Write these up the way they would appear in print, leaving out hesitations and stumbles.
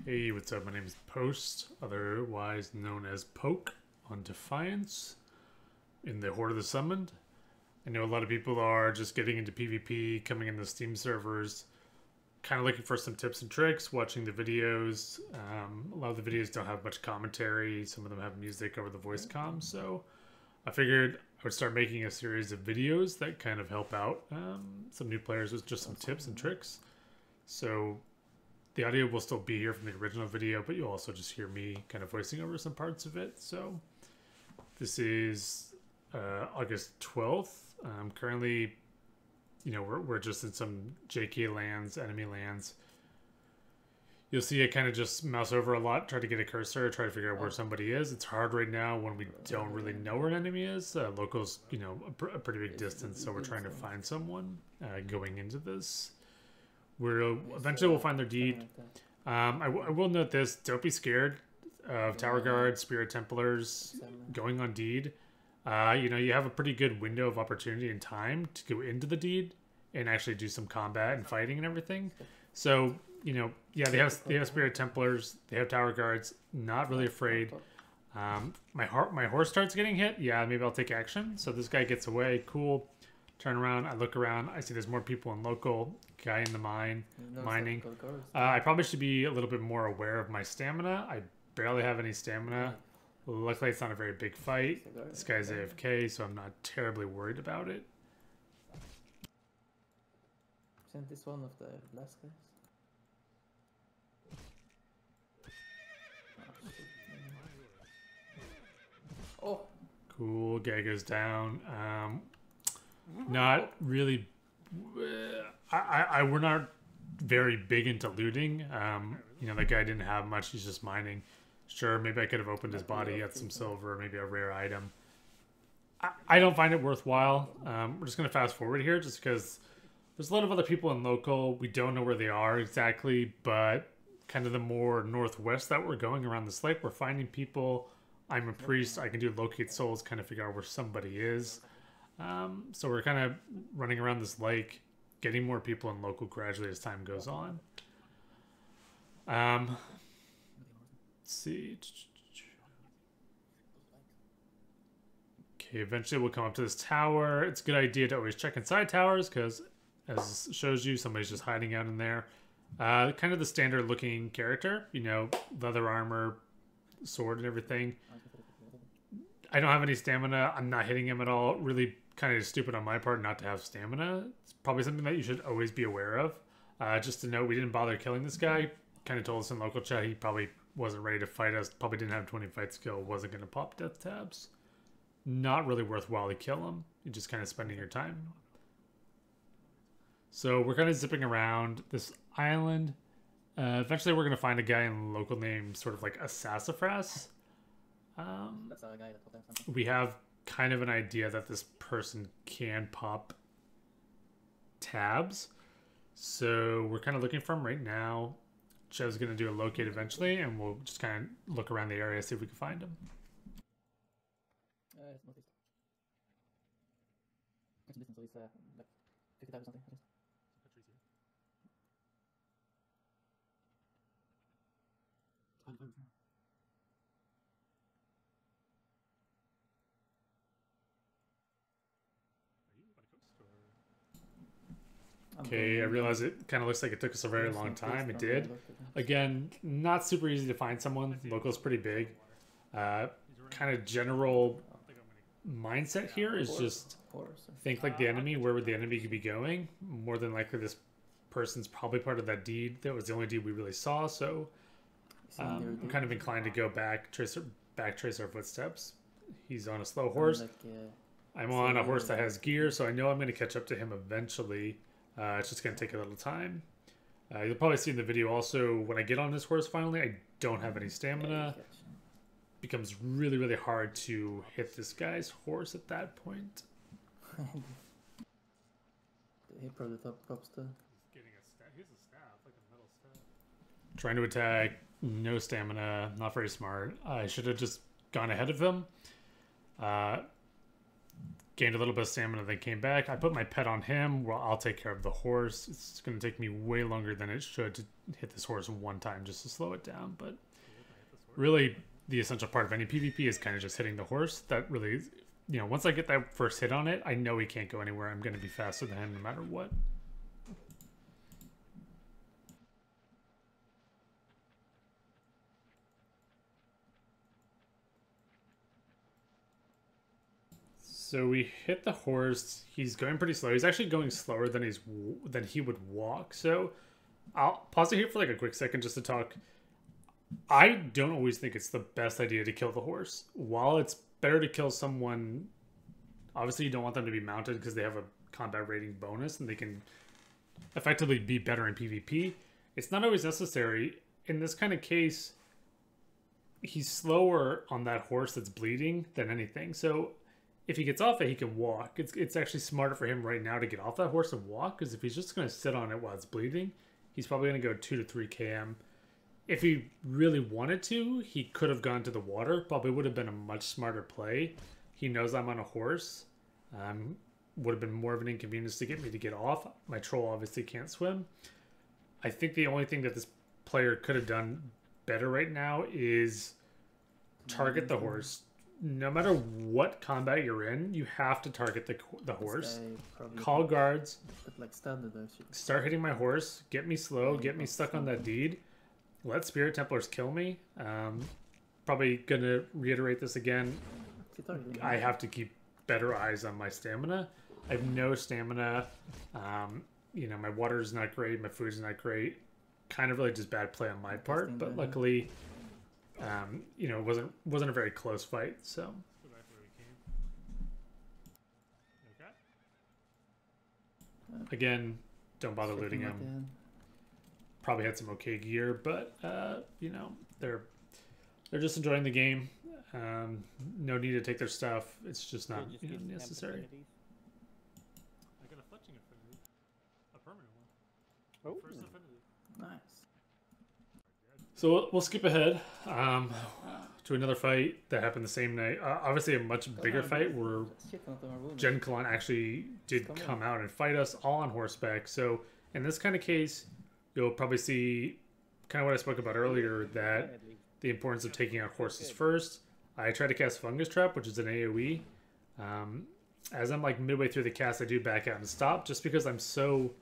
Hey, what's up? My name is Post, otherwise known as Poke, on Defiance in the Horde of the Summoned. I know a lot of people are just getting into PvP, coming into Steam servers, kind of looking for some tips and tricks, watching the videos. A lot of the videos don't have much commentary. Some of them have music over the voice comm, so I figured I would start making a series of videos that kind of help out some new players with just some tips and tricks. So the audio will still be here from the original video, but you'll also just hear me kind of voicing over some parts of it. So this is August 12th. Currently, you know, we're just in some JK lands, enemy lands. You'll see I kind of just mouse over a lot, try to get a cursor, try to figure out where somebody is. It's hard right now when we don't really know where an enemy is. Local's, you know, a pretty big distance, so we're trying to find someone going into this. Eventually we'll find their deed. I will note this: don't be scared of Tower Guards, Spirit Templars going on deed. You know, you have a pretty good window of opportunity and time to go into the deed and actually do some combat and fighting and everything. So, you know, yeah, they have Spirit Templars, they have Tower Guards. Not really afraid. My horse starts getting hit. Yeah, maybe I'll take action. So this guy gets away. Cool. Turn around. I look around. I see there's more people in local. Guy in the mining. I probably should be a little bit more aware of my stamina. I barely have any stamina. Luckily, it's not a very big fight. This guy's AFK, so I'm not terribly worried about it. Isn't this one of the last guys? Oh! Cool, guy goes down. Not really... we're not very big into looting. You know, that guy didn't have much. He's just mining. Sure, maybe I could have opened his body, got some silver, maybe a rare item. I don't find it worthwhile. We're just going to fast forward here just because there's a lot of other people in local. We don't know where they are exactly, but kind of the more northwest that we're going around this lake, we're finding people. I'm a priest. I can do locate souls, kind of figure out where somebody is. So we're kind of running around this lake, getting more people in local gradually as time goes on. Let's see. Okay, eventually we'll come up to this tower. It's a good idea to always check inside towers because, as it shows you, somebody's just hiding out in there. Kind of the standard looking character, you know, leather armor, sword and everything. I don't have any stamina. I'm not hitting him at all. Really kind of stupid on my part not to have stamina. It's probably something that you should always be aware of. Just to note, we didn't bother killing this guy. Kind of told us in local chat he probably wasn't ready to fight us. Probably didn't have 20 fight skill. Wasn't going to pop death tabs. Not really worthwhile to kill him. You're just kind of spending your time. So we're kind of zipping around this island. Eventually we're going to find a guy in local name sort of like Sassafras. We have kind of an idea that this person can pop tabs. So we're kind of looking for him right now. Joe's going to do a locate eventually, and we'll just kind of look around the area, see if we can find him. It's northeast. It's distance, so it's like 55 or something. Okay, I realize it kind of looks like it took us a very long time. It did. Again, not super easy to find someone. Local's pretty big. Kind of general mindset here is just think like the enemy. Where would the enemy be going? More than likely this person's probably part of that deed. That was the only deed we really saw, so I'm kind of inclined to go back, trace our footsteps. He's on a slow horse. I'm on a horse that has gear, so I know I'm going to catch up to him eventually. It's just going to take a little time. You'll probably see in the video also, when I get on this horse finally, I don't have any stamina. Becomes really, really hard to hit this guy's horse at that point. He probably thought props to. He's a staff, like a metal staff. Trying to attack, no stamina, not very smart. I should have just gone ahead of him. gained a little bit of stamina, then came back. I put my pet on him. Well, I'll take care of the horse. It's going to take me way longer than it should to hit this horse one time just to slow it down. But really, the essential part of any PvP is kind of just hitting the horse. That really, you know, once I get that first hit on it, I know he can't go anywhere. I'm going to be faster than him no matter what. So we hit the horse. He's going pretty slow. He's actually going slower than he would walk. So I'll pause it here for like a quick second just to talk. I don't always think it's the best idea to kill the horse. While it's better to kill someone, obviously you don't want them to be mounted because they have a combat rating bonus and they can effectively be better in PvP. It's not always necessary. In this kind of case, he's slower on that horse that's bleeding than anything. So if he gets off it, he can walk. It's actually smarter for him right now to get off that horse and walk, because if he's just going to sit on it while it's bleeding, he's probably going to go 2 to 3 km. If he really wanted to, he could have gone to the water. Probably would have been a much smarter play. He knows I'm on a horse. Would have been more of an inconvenience to get me to get off. My troll obviously can't swim. I think the only thing that this player could have done better right now is target the horse. No matter what combat you're in, you have to target the horse. Call guards. Like standard, start hitting my horse. Get me slow. Get me stuck on that deed. Let Spirit Templars kill me. Probably gonna reiterate this again. I have to keep better eyes on my stamina. I have no stamina. You know, my water's not great. My food's not great. Kind of really just bad play on my part. But luckily, you know, it wasn't a very close fight. So. Again, don't bother looting him. Probably had some okay gear, but you know, they're just enjoying the game. No need to take their stuff. It's just not necessary. I got a fletching affinity, a permanent one. Oh, first affinity. Nice. So we'll skip ahead to another fight that happened the same night. Obviously, a much bigger fight where Gen Kalan actually did come out and fight us all on horseback. So in this kind of case, you'll probably see kind of what I spoke about earlier, that the importance of taking out horses first. I try to cast Fungus Trap, which is an AoE. As I'm like midway through the cast, I do back out and stop just because I'm so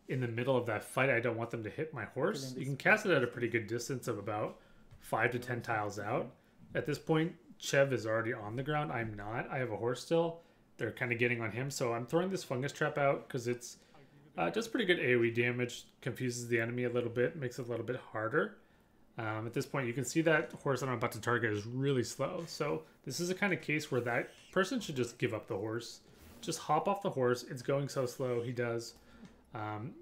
in the middle of that fight. I don't want them to hit my horse. You can cast it at a pretty good distance of about 5 to 10 tiles out. At this point, Chev is already on the ground. I'm not. I have a horse still. They're kind of getting on him. So I'm throwing this Fungus Trap out because it's does pretty good AoE damage, confuses the enemy a little bit, makes it a little bit harder. At this point, you can see that horse that I'm about to target is really slow. So this is a kind of case where that person should just give up the horse. Just hop off the horse. It's going so slow. He does.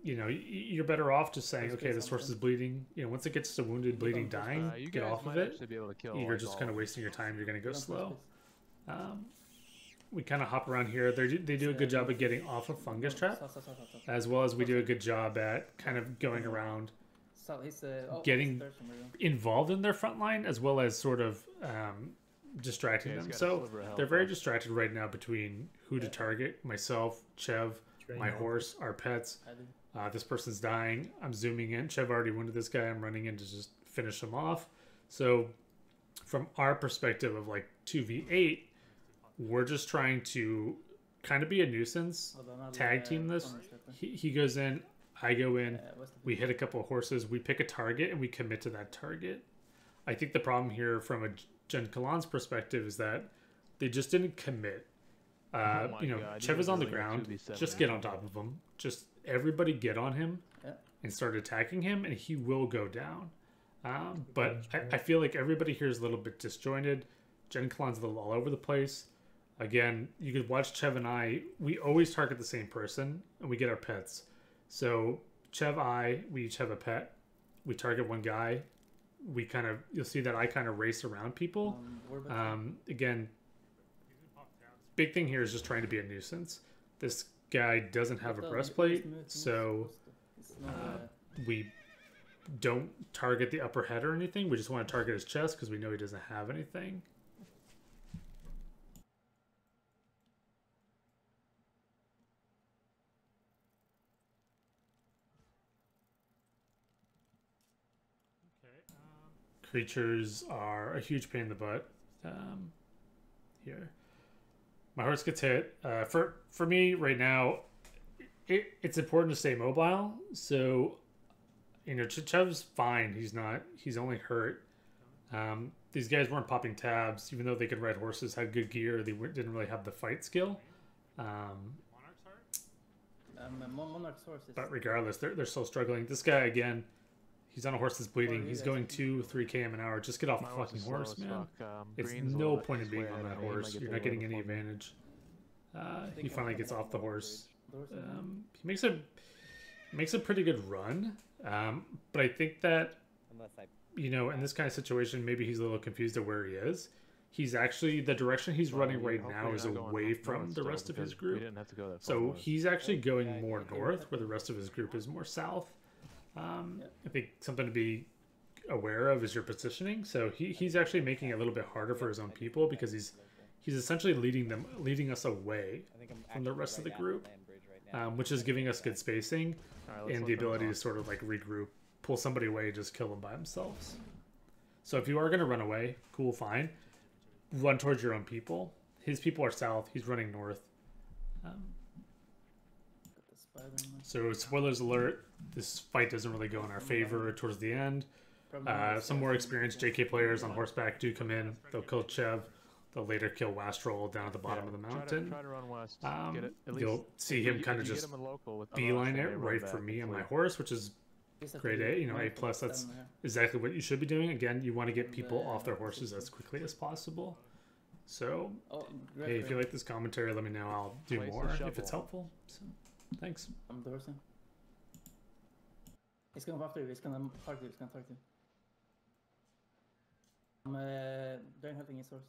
You know, you're better off just saying, okay, this horse is bleeding. You know, once it gets to wounded, bleeding, dying, get off of it. You're just kind of wasting your time. You're going to go slow. We kind of hop around here. They do a good job of getting off of Fungus Trap, as well as we do a good job at kind of going around, getting involved in their front line, as well as sort of distracting them. So they're very distracted right now between who to target. Myself, Chev, my horse, our pets. This person's dying. I'm zooming in. Chev already wounded this guy. I'm running in to just finish him off. So from our perspective of like 2v8, we're just trying to kind of be a nuisance, tag team this. He goes in, I go in, we hit a couple of horses, we pick a target, and we commit to that target. I think the problem here from a Gen Kalan's perspective is that they just didn't commit. You know, Chev is on the ground, just get on top of him. Just everybody get on him and start attacking him, and he will go down. But I feel like everybody here is a little bit disjointed. Gen Kalan's a little all over the place. Again, you could watch Chev and I, we always target the same person, and we get our pets. So Chev, we each have a pet. We target one guy. We kind of, you'll see that I kind of race around people. Again, big thing here is just trying to be a nuisance. This guy doesn't have a breastplate, so we don't target the upper head or anything. We just want to target his chest because we know he doesn't have anything. Creatures are a huge pain in the butt. Here. My horse gets hit. For me right now, it's important to stay mobile. So, you know, Chev's fine. He's only hurt. These guys weren't popping tabs, even though they could ride horses, had good gear. They didn't really have the fight skill. Monarch's horse is... But regardless, they're still struggling. This guy, again, he's on a horse that's bleeding. He's going 2-3 km an hour. Just get off the fucking horse, man. It's no point in being on that horse. You're not getting any advantage. He finally gets off the horse. He makes a pretty good run. But I think that, you know, in this kind of situation, maybe he's a little confused at where he is. He's actually, the direction he's running right now is away from the rest of his group. So he's actually going more north, where the rest of his group is more south. I think something to be aware of is your positioning. So he's actually making it a little bit harder for his own people, because he's essentially leading us away from the rest of the group, which is giving us good spacing and the ability to sort of like regroup, pull somebody away, just kill them by themselves. So if you are going to run away, cool, fine. Run towards your own people. His people are south. He's running north. So spoilers alert, this fight doesn't really go in our favor towards the end. Some more experienced JK players on horseback do come in. They'll kill Chev. They'll later kill Wastrel down at the bottom of the mountain. Try to run west. You'll see him kind of just beeline it right for me on my horse, which is grade A, you know, A+. That's exactly what you should be doing. Again, you want to get people off their horses as quickly as possible. So, hey, if you like this commentary, let me know. I'll do more if it's helpful. So, thanks. I'm dorsing. He's gonna after you. He's gonna target you. He's gonna target you. I'm doing hunting his horse.